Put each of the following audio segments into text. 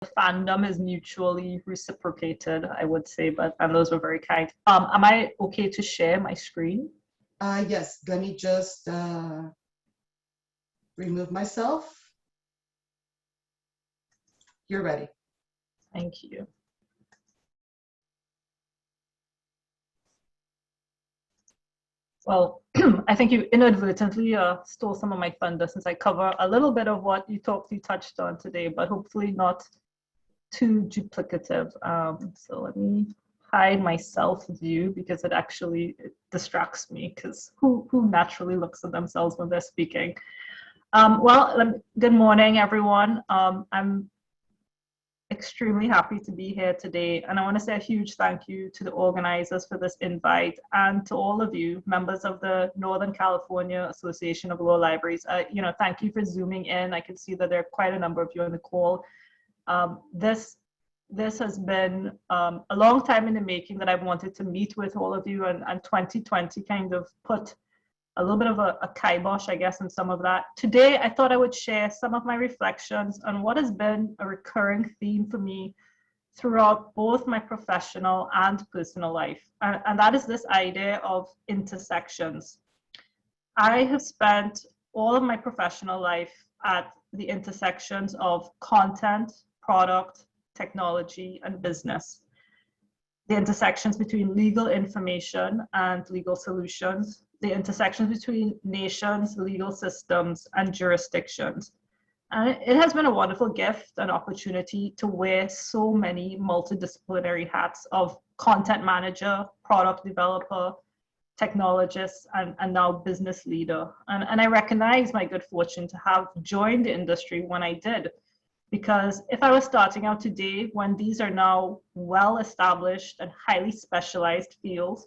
fandom is mutually reciprocated, I would say, and those were very kind. Am I okay to share my screen? Yes, let me just remove myself. You're ready. Thank you. Well, I think you inadvertently stole some of my thunder since I cover a little bit of what you touched on today, but hopefully not too duplicative. So let me hide my self view because it distracts me, because who naturally looks at themselves when they're speaking? Good morning, everyone. I'm extremely happy to be here today, and I want to say a huge thank you to the organizers for this invite, and to all of you members of the Northern California Association of Law Libraries. Thank you for zooming in. I can see that there are quite a number of you on the call. This has been a long time in the making, that I've wanted to meet with all of you, and 2020 kind of put a little bit of a kibosh, I guess, in some of that. Today, I thought I would share some of my reflections on what has been a recurring theme for me throughout both my professional and personal life, and that is this idea of intersections. I have spent all of my professional life at the intersections of content, product, technology, and business. The intersections between legal information and legal solutions, the intersections between nations, legal systems, and jurisdictions. And it has been a wonderful gift and opportunity to wear so many multidisciplinary hats of content manager, product developer, technologist, and now business leader. And I recognize my good fortune to have joined the industry when I did, because if I was starting out today, when these are now well-established and highly specialized fields,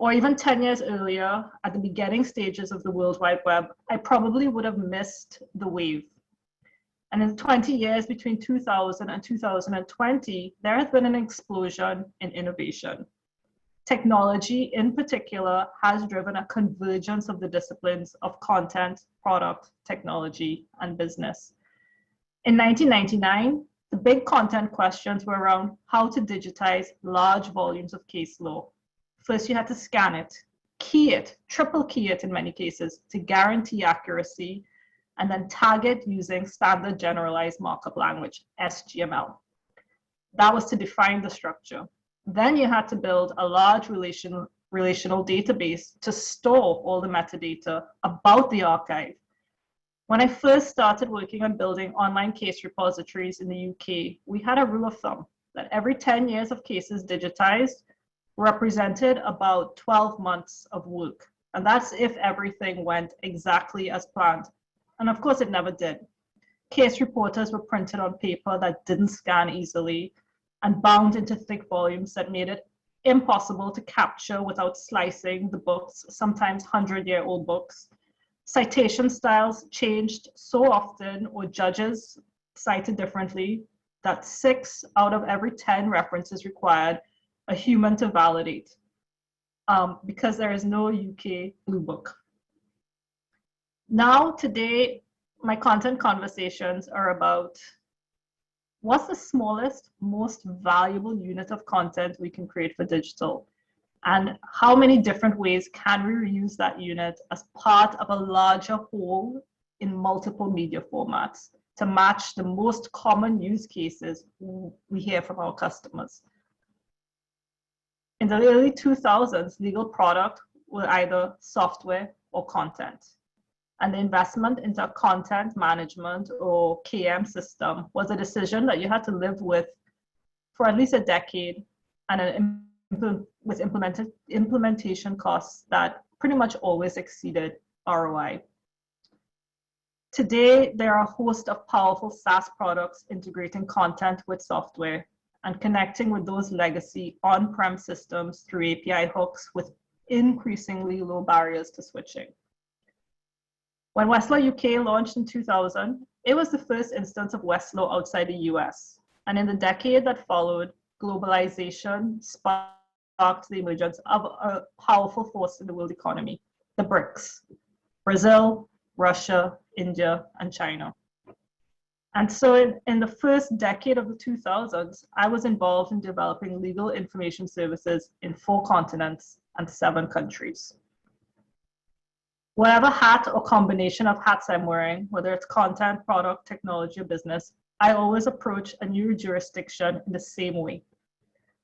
or even 10 years earlier at the beginning stages of the World Wide Web, I probably would have missed the wave. And in 20 years between 2000 and 2020, there has been an explosion in innovation. Technology in particular has driven a convergence of the disciplines of content, product, technology, and business. In 1999, the big content questions were around how to digitize large volumes of case law. First, you had to scan it, key it, triple key it in many cases to guarantee accuracy, and then tag it using standard generalized markup language, SGML. That was to define the structure. Then you had to build a large relational database to store all the metadata about the archive. When I first started working on building online case repositories in the UK, we had a rule of thumb that every 10 years of cases digitized represented about 12 months of work. And that's if everything went exactly as planned. And of course, it never did. Case reporters were printed on paper that didn't scan easily and bound into thick volumes that made it impossible to capture without slicing the books, sometimes 100-year-old books. Citation styles changed so often, or judges cited differently, that 6 out of every 10 references required a human to validate, because there is no UK Blue Book. Now, today, my content conversations are about what's the smallest, most valuable unit of content we can create for digital, and how many different ways can we reuse that unit as part of a larger whole in multiple media formats to match the most common use cases we hear from our customers. In the early 2000s, legal product were either software or content. And the investment into a content management or KM system was a decision that you had to live with for at least a decade, and with implementation costs that pretty much always exceeded ROI. Today, there are a host of powerful SaaS products integrating content with software and connecting with those legacy on-prem systems through API hooks with increasingly low barriers to switching. When Westlaw UK launched in 2000, it was the first instance of Westlaw outside the US. And in the decade that followed, globalization sparked the emergence of a powerful force in the world economy, the BRICS: Brazil, Russia, India, and China. And so in the first decade of the 2000s, I was involved in developing legal information services in 4 continents and 7 countries. Whatever hat or combination of hats I'm wearing, whether it's content, product, technology, or business, I always approach a new jurisdiction in the same way.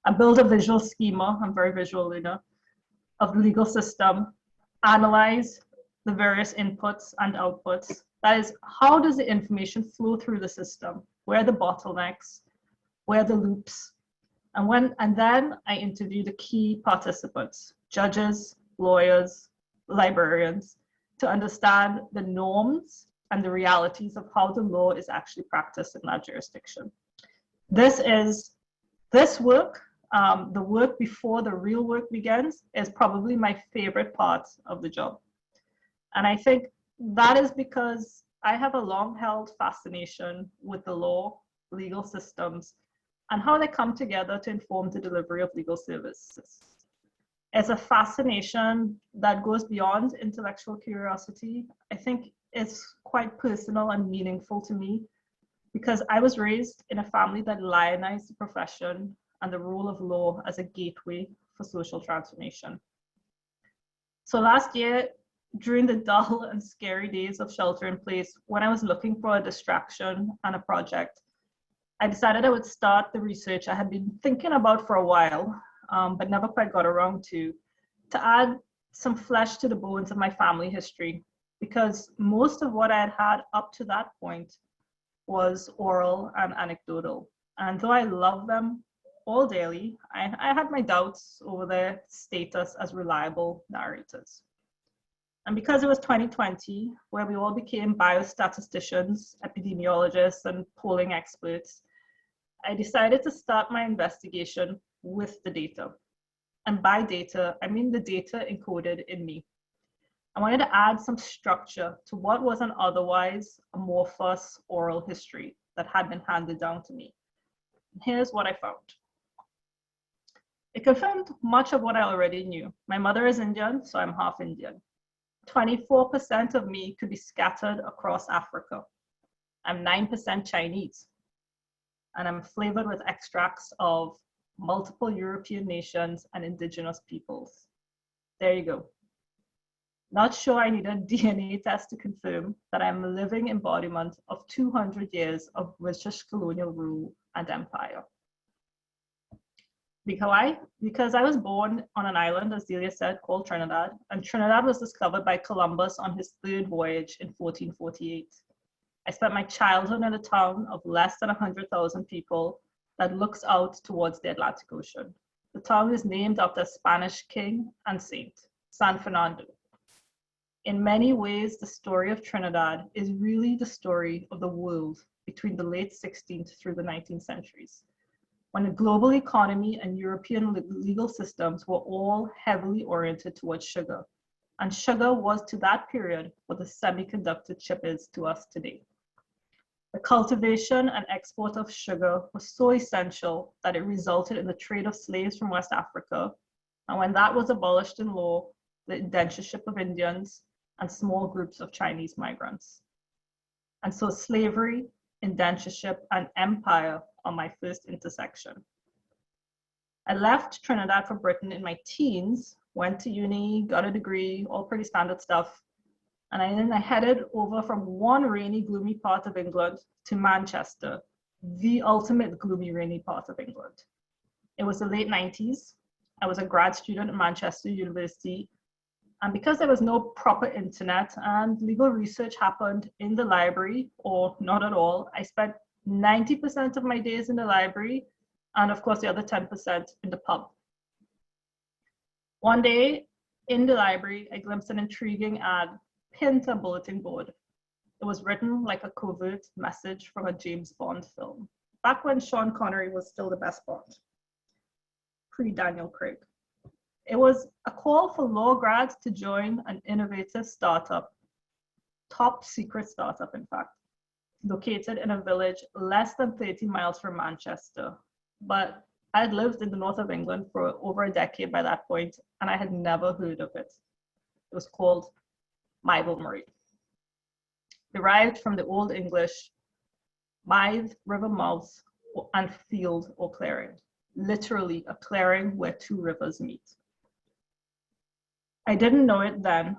I build a visual schema, I'm a very visual learner, of the legal system, analyze the various inputs and outputs. That is, how does the information flow through the system? Where are the bottlenecks? Where are the loops? And then I interview the key participants, judges, lawyers, librarians, to understand the norms and the realities of how the law is actually practiced in that jurisdiction. This work, the work before the real work begins, is probably my favorite part of the job. And I think that is because I have a long-held fascination with the law, legal systems, and how they come together to inform the delivery of legal services. It's a fascination that goes beyond intellectual curiosity. I think it's quite personal and meaningful to me because I was raised in a family that lionized the profession and the role of law as a gateway for social transformation. So last year, during the dull and scary days of shelter in place, when I was looking for a distraction and a project, I decided I would start the research I had been thinking about for a while, but never quite got around to add some flesh to the bones of my family history, because most of what I had had up to that point was oral and anecdotal. And though I love them all daily, I had my doubts over their status as reliable narrators. And because it was 2020, where we all became biostatisticians, epidemiologists, and polling experts, I decided to start my investigation with the data. And by data, I mean the data encoded in me. I wanted to add some structure to what was an otherwise amorphous oral history that had been handed down to me. And here's what I found. It confirmed much of what I already knew. My mother is Indian, so I'm half Indian. 24% of me could be scattered across Africa. I'm 9% Chinese, and I'm flavored with extracts of multiple European nations and indigenous peoples. There you go. Not sure I need a DNA test to confirm that I'm a living embodiment of 200 years of British colonial rule and empire. Because I was born on an island, as Delia said, called Trinidad, and Trinidad was discovered by Columbus on his 3rd voyage in 1448. I spent my childhood in a town of less than 100,000 people that looks out towards the Atlantic Ocean. The town is named after a Spanish king and saint, San Fernando. In many ways, the story of Trinidad is really the story of the world between the late 16th through the 19th centuries, when the global economy and European legal systems were all heavily oriented towards sugar. And sugar was to that period what the semiconductor chip is to us today. The cultivation and export of sugar was so essential that it resulted in the trade of slaves from West Africa. And when that was abolished in law, the indentureship of Indians and small groups of Chinese migrants. And so slavery, indentureship, and empire are my first intersection. I left Trinidad for Britain in my teens, went to uni, got a degree, all pretty standard stuff. And then I headed over from one rainy, gloomy part of England to Manchester, the ultimate gloomy, rainy part of England. It was the late 90s. I was a grad student at Manchester University. And because there was no proper internet and legal research happened in the library, or not at all, I spent 90% of my days in the library, and of course the other 10% in the pub. One day in the library, I glimpsed an intriguing ad pinned to a bulletin board. It was written like a covert message from a James Bond film, back when Sean Connery was still the best Bond, pre-Daniel Craig. It was a call for law grads to join an innovative startup, top secret startup in fact, located in a village less than 30 miles from Manchester. But I had lived in the north of England for over a decade by that point, and I had never heard of it. It was called Mabelmarie, derived from the Old English by river mouths and field or clearing, literally a clearing where two rivers meet. I didn't know it then,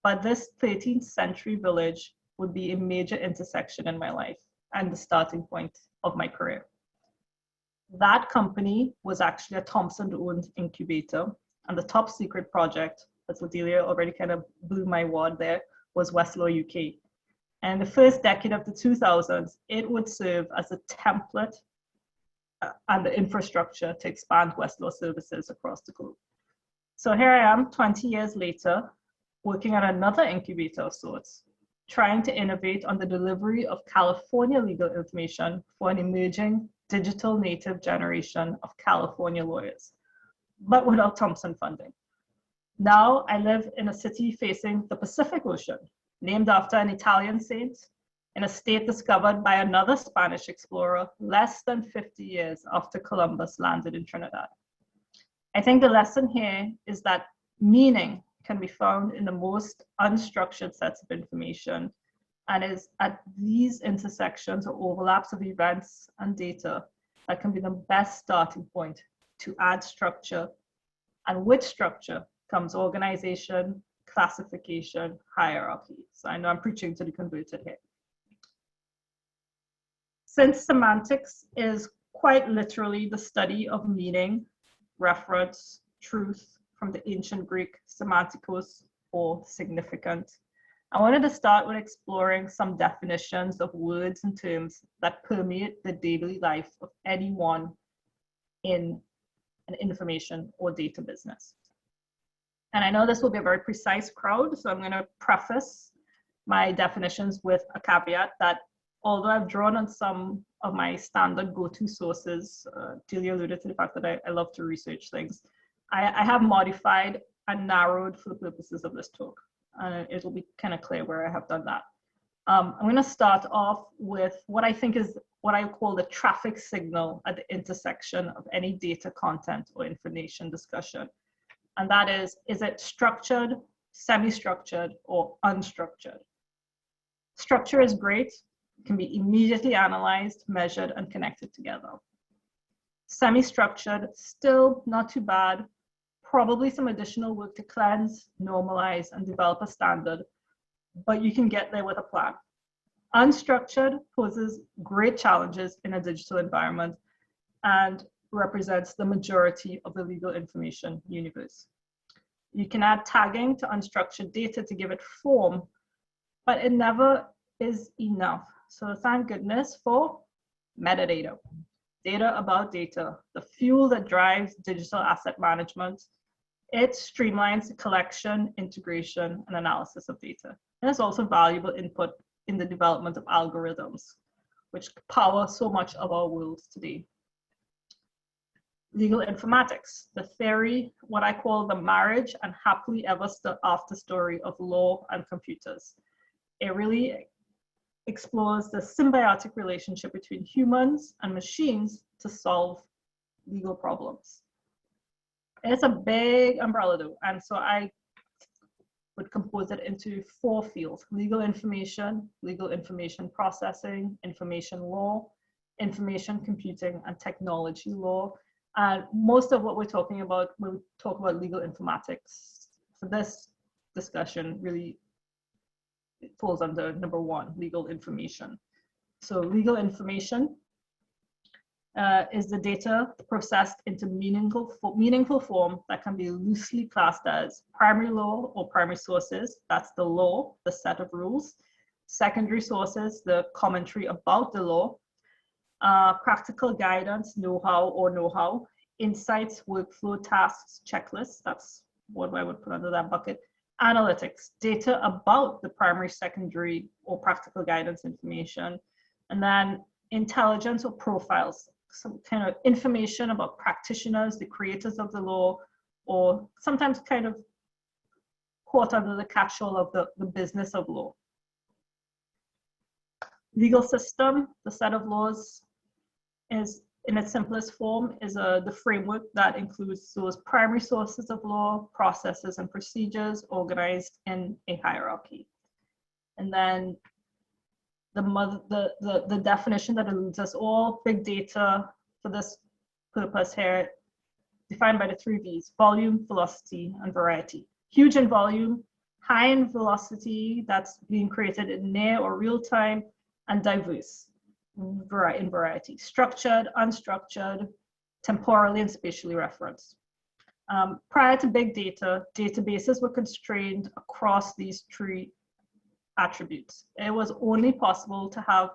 but this 13th century village would be a major intersection in my life and the starting point of my career. That company was actually a Thomson-owned incubator, and the top secret project, as Delia already kind of blew my wad there, was Westlaw UK. And the first decade of the 2000s, it would serve as a template and the infrastructure to expand Westlaw services across the globe. So here I am 20 years later, working at another incubator of sorts, trying to innovate on the delivery of California legal information for an emerging digital native generation of California lawyers, but without Thomson funding. Now I live in a city facing the Pacific Ocean, named after an Italian saint, in a state discovered by another Spanish explorer less than 50 years after Columbus landed in Trinidad. I think the lesson here is that meaning can be found in the most unstructured sets of information, and is at these intersections or overlaps of events and data that can be the best starting point to add structure. And with structure comes organization, classification, hierarchy. So I know I'm preaching to the converted here. Since semantics is quite literally the study of meaning, reference, truth, from the ancient Greek semantikos, or significant, I wanted to start with exploring some definitions of words and terms that permeate the daily life of anyone in an information or data business. And I know this will be a very precise crowd, so I'm going to preface my definitions with a caveat that although I've drawn on some of my standard go-to sources, Delia alluded to the fact that I love to research things, I have modified and narrowed for the purposes of this talk. It'll be kind of clear where I have done that. I'm going to start off with what I think is what I call the traffic signal at the intersection of any data content or information discussion. And that is it structured, semi-structured, or unstructured? Structure is great. It can be immediately analyzed, measured, and connected together. Semi-structured, still not too bad. Probably some additional work to cleanse, normalize, and develop a standard, but you can get there with a plan. Unstructured poses great challenges in a digital environment and represents the majority of the legal information universe. You can add tagging to unstructured data to give it form, but it never is enough. So thank goodness for metadata, data about data, the fuel that drives digital asset management. It streamlines the collection, integration, and analysis of data. And it's also valuable input in the development of algorithms, which power so much of our world today. Legal informatics, the theory, what I call the marriage and happily ever after story of law and computers. It really explores the symbiotic relationship between humans and machines to solve legal problems. It's a big umbrella though, and so I would compose it into 4 fields: legal information processing, information law, information computing, and technology law. And most of what we're talking about when we talk about legal informatics for this discussion really falls under number 1, legal information. So legal information is the data processed into meaningful form that can be loosely classed as primary law or primary sources. That's the law, the set of rules. Secondary sources, the commentary about the law. Practical guidance, know-how, insights, workflow, tasks, checklists. That's what I would put under that bucket. Analytics, data about the primary, secondary, or practical guidance information. And then intelligence or profiles, some kind of information about practitioners, the creators of the law, or sometimes kind of caught under the catch-all of the business of law. Legal system, the set of laws, is in its simplest form is the framework that includes those primary sources of law, processes, and procedures organized in a hierarchy. And then the definition that eludes us all. Big data, for this purpose here, defined by the 3 V's: volume, velocity, and variety. Huge in volume, high in velocity, that's being created in near or real time, and diverse in variety. Structured, unstructured, temporally and spatially referenced. Prior to big data, databases were constrained across these 3 attributes. It was only possible to have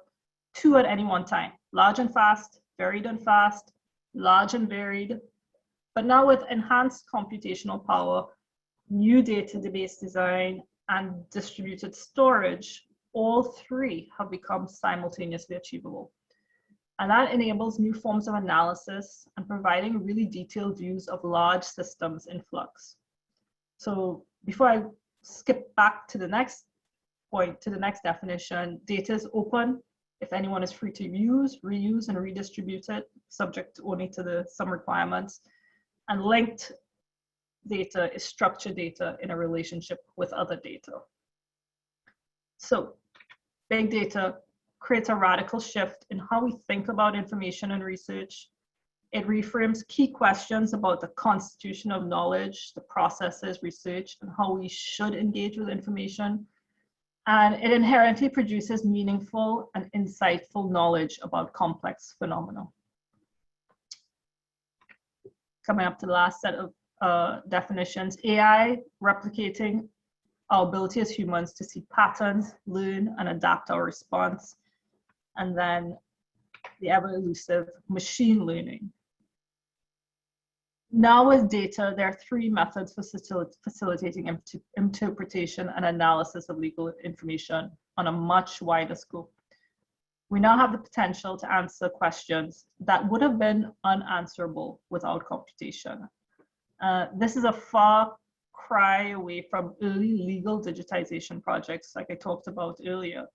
2 at any one time: large and fast, varied and fast, large and varied. But now with enhanced computational power, new database design, and distributed storage, all 3 have become simultaneously achievable. And that enables new forms of analysis and providing really detailed views of large systems in flux. So before I skip back to the next point, to the next definition, data is open if anyone is free to use, reuse, and redistribute it, subject only to some requirements. And linked data is structured data in a relationship with other data. So big data creates a radical shift in how we think about information and research. It reframes key questions about the constitution of knowledge, the processes, research, and how we should engage with information. And it inherently produces meaningful and insightful knowledge about complex phenomena. Coming up to the last set of definitions: AI replicating our ability as humans to see patterns, learn, and adapt our response. And then the ever elusive machine learning. Now with data, there are 3 methods for facilitating interpretation and analysis of legal information on a much wider scope. We now have the potential to answer questions that would have been unanswerable without computation. This is a far cry away from early legal digitization projects like I talked about earlier,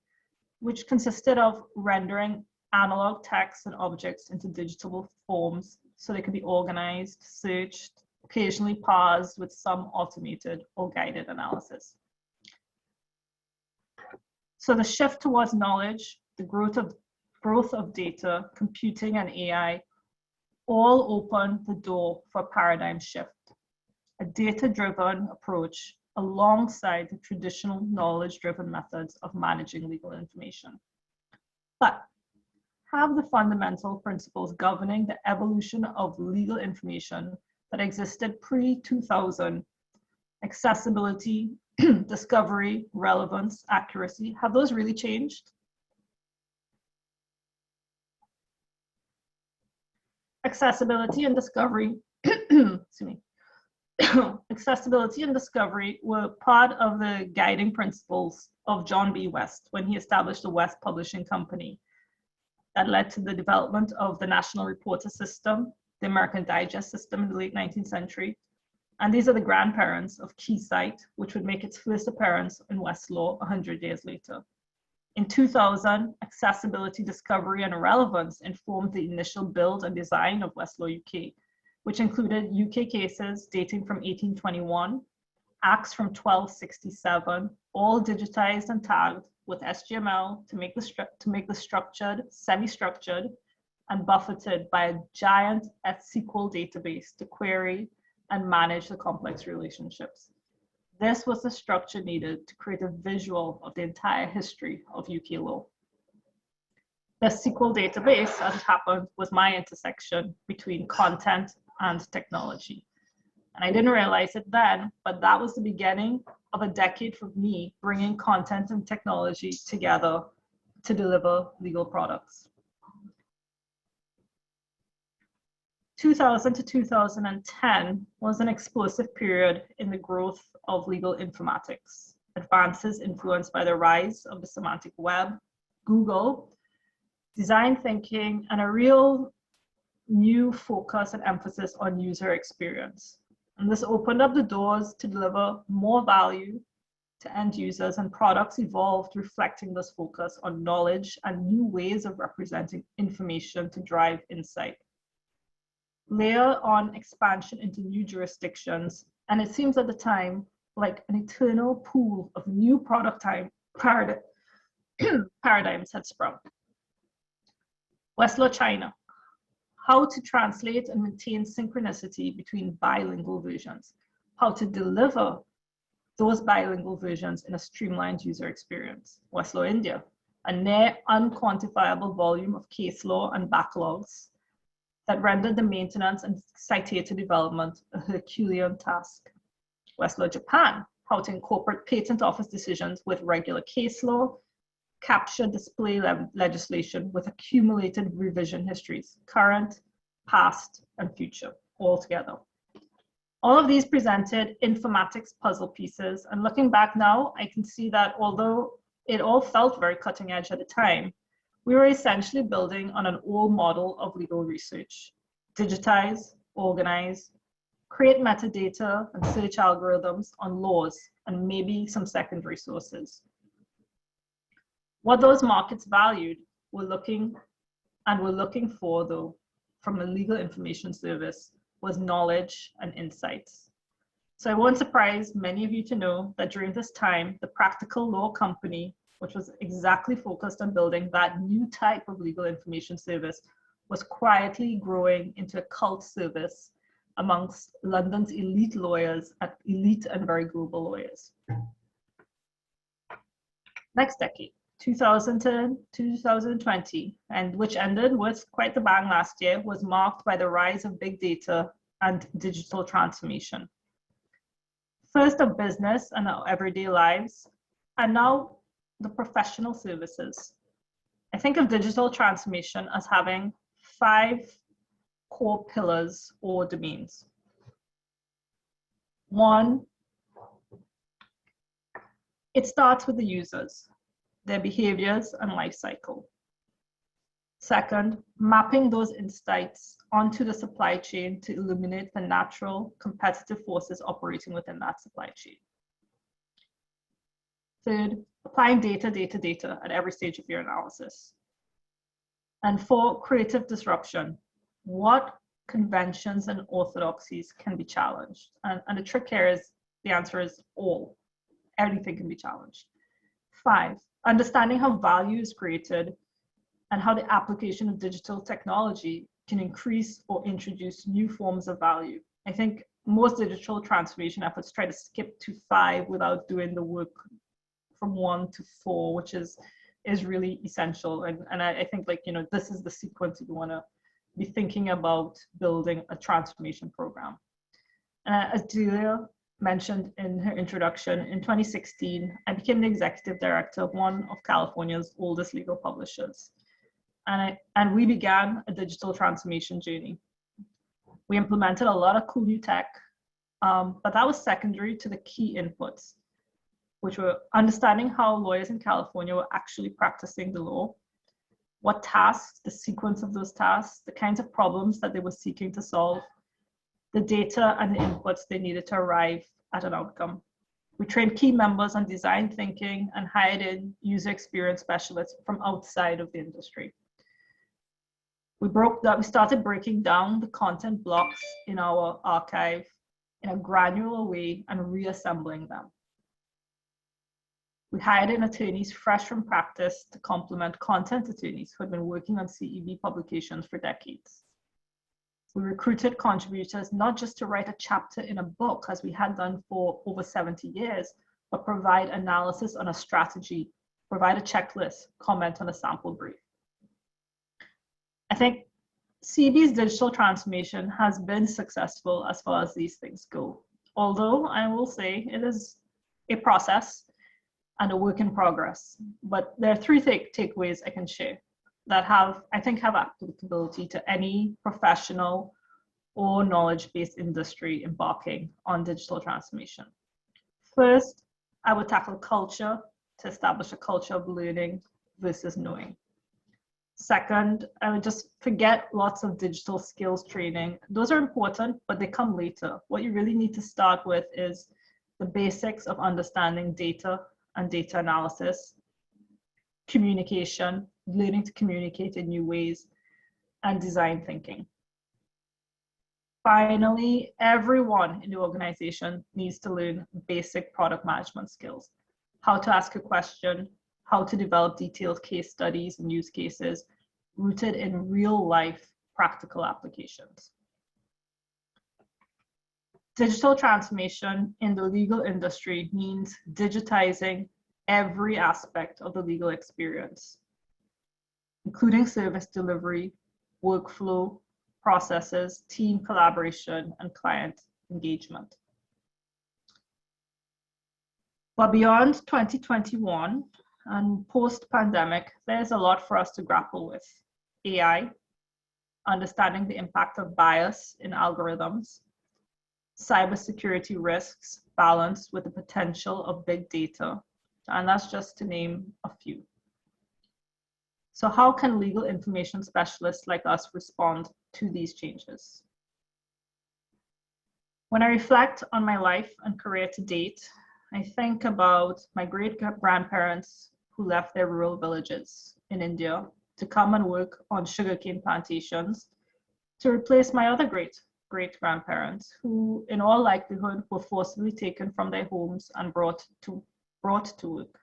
which consisted of rendering analog text and objects into digital forms so they could be organized, searched, occasionally parsed with some automated or guided analysis. So the shift towards knowledge, the growth of data, computing, and AI all open the door for a paradigm shift, a data-driven approach alongside the traditional knowledge-driven methods of managing legal information. But have the fundamental principles governing the evolution of legal information that existed pre-2000, accessibility, discovery, relevance, accuracy, have those really changed? Accessibility and discovery, excuse me. Accessibility and discovery were part of the guiding principles of John B. West when he established the West Publishing Company. That led to the development of the National Reporter System, the American Digest System in the late 19th century. And these are the grandparents of Keysight, which would make its first appearance in Westlaw 100 years later. In 2000, accessibility, discovery, and relevance informed the initial build and design of Westlaw UK, which included UK cases dating from 1821, acts from 1267, all digitized and tagged with SGML to make the structured, semi-structured, and buffeted by a giant SQL database to query and manage the complex relationships. This was the structure needed to create a visual of the entire history of UK law. The SQL database, as it happened, was my intersection between content and technology. And I didn't realize it then, but that was the beginning of a decade for me bringing content and technology together to deliver legal products. 2000 to 2010 was an explosive period in the growth of legal informatics. Advances influenced by the rise of the semantic web, Google, design thinking, and a real new focus and emphasis on user experience. And this opened up the doors to deliver more value to end users, and products evolved reflecting this focus on knowledge and new ways of representing information to drive insight. Layer on expansion into new jurisdictions, and it seems at the time like an eternal pool of new product paradigms paradigms had sprung. Westlaw China, how to translate and maintain synchronicity between bilingual versions, how to deliver those bilingual versions in a streamlined user experience. Westlaw India, a near unquantifiable volume of case law and backlogs that rendered the maintenance and citation development a Herculean task. Westlaw Japan, how to incorporate patent office decisions with regular case law, capture display legislation with accumulated revision histories, current, past, and future, all together. All of these presented informatics puzzle pieces, and looking back now, I can see that although it all felt very cutting edge at the time, we were essentially building on an old model of legal research. Digitize, organize, create metadata and search algorithms on laws, and maybe some secondary sources. What those markets valued were looking for, though, from a legal information service was knowledge and insights. So I won't surprise many of you to know that during this time, the Practical Law Company, which was exactly focused on building that new type of legal information service, was quietly growing into a cult service amongst London's elite lawyers and elite and very global lawyers. Next decade, 2010 to 2020, and which ended with quite the bang last year, was marked by the rise of big data and digital transformation. First of business and our everyday lives, and now the professional services. I think of digital transformation as having 5 core pillars or domains. 1, it starts with the users, their behaviors and life cycle. Second, mapping those insights onto the supply chain to illuminate the natural competitive forces operating within that supply chain. Third, applying data at every stage of your analysis. And 4, creative disruption. What conventions and orthodoxies can be challenged? And the trick here is, the answer is all. Everything can be challenged. 5, understanding how value is created and how the application of digital technology can increase or introduce new forms of value. I think most digital transformation efforts try to skip to 5 without doing the work from 1 to 4, which is really essential. And I think, like, you know, this is the sequence you want to be thinking about building a transformation program. As Julia mentioned in her introduction, in 2016, I became the executive director of one of California's oldest legal publishers. And we began a digital transformation journey. We implemented a lot of cool new tech, but that was secondary to the key inputs, which were understanding how lawyers in California were actually practicing the law, what tasks, the sequence of those tasks, the kinds of problems that they were seeking to solve, the data and the inputs they needed to arrive at an outcome. We trained key members on design thinking and hired in user experience specialists from outside of the industry. We started breaking down the content blocks in our archive in a granular way and reassembling them. We hired in attorneys fresh from practice to complement content attorneys who had been working on CEB publications for decades. We recruited contributors not just to write a chapter in a book, as we had done for over 70 years, but provide analysis on a strategy, provide a checklist, comment on a sample brief. I think CEB's digital transformation has been successful as far as these things go, although I will say it is a process and a work in progress. But there are 3 takeaways I can share that I think have applicability to any professional or knowledge-based industry embarking on digital transformation. First, I would tackle culture to establish a culture of learning versus knowing. Second, I would just forget lots of digital skills training. Those are important, but they come later. What you really need to start with is the basics of understanding data and data analysis, communication, learning to communicate in new ways, and design thinking. Finally, everyone in the organization needs to learn basic product management skills: how to ask a question, how to develop detailed case studies and use cases rooted in real life practical applications. Digital transformation in the legal industry means digitizing every aspect of the legal experience, including service delivery, workflow, processes, team collaboration, and client engagement. But beyond 2021 and post-pandemic, there's a lot for us to grapple with. AI, understanding the impact of bias in algorithms, cybersecurity risks balanced with the potential of big data, and that's just to name a few. So how can legal information specialists like us respond to these changes? When I reflect on my life and career to date, I think about my great-grandparents who left their rural villages in India to come and work on sugarcane plantations to replace my other great-grandparents who, in all likelihood, were forcibly taken from their homes and brought to work.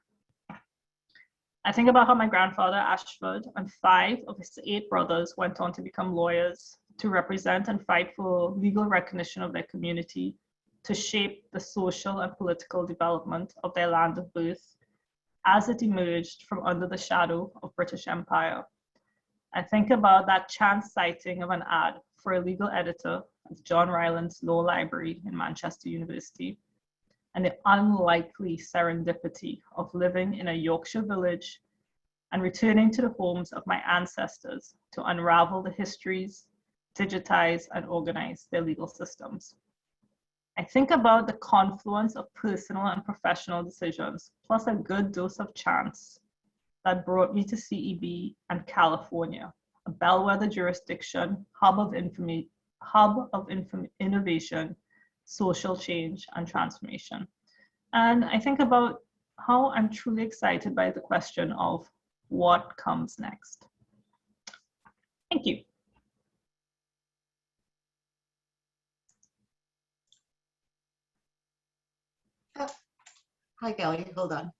I think about how my grandfather, Ashford, and 5 of his 8 brothers went on to become lawyers, to represent and fight for legal recognition of their community, to shape the social and political development of their land of birth as it emerged from under the shadow of British Empire. I think about that chance sighting of an ad for a legal editor at John Ryland's Law Library in Manchester University, and the unlikely serendipity of living in a Yorkshire village and returning to the homes of my ancestors to unravel the histories, digitize, and organize their legal systems. I think about the confluence of personal and professional decisions, plus a good dose of chance that brought me to CEB and California, a bellwether jurisdiction, hub of innovation, social change, and transformation. And I think about how I'm truly excited by the question of what comes next. Thank you. Hi, Kelly. Hold on.